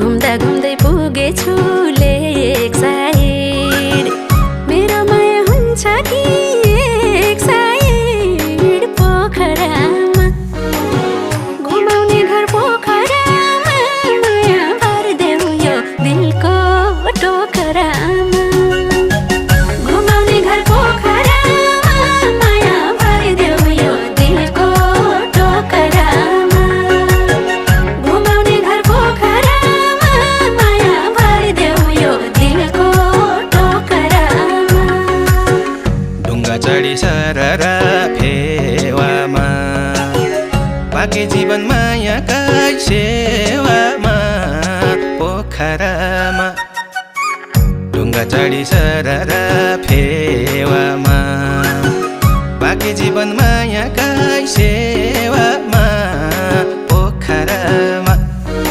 घुम्दा घुम्दै पुगेछु लेक साइड मेरो माया हुन्छ कि एक साइड पोखरामा घुमाउने घर पोखरामा माया भरिदेऊ यो दिलको टोकरामा घुमाउने घर पोखरामा माया भरिदेऊ यो दिलको टोकरामा घुमाउने घर पोखरामा माया भरिदेऊ यो दिलको टोकरामा ढुङ्गा चढी सररा फेवामा बाँकी जीवन मायाकै सेवामा पोखरामा ढुङ्गा चढी सररा फेवामा बाँकी जीवन मायाकै सेवा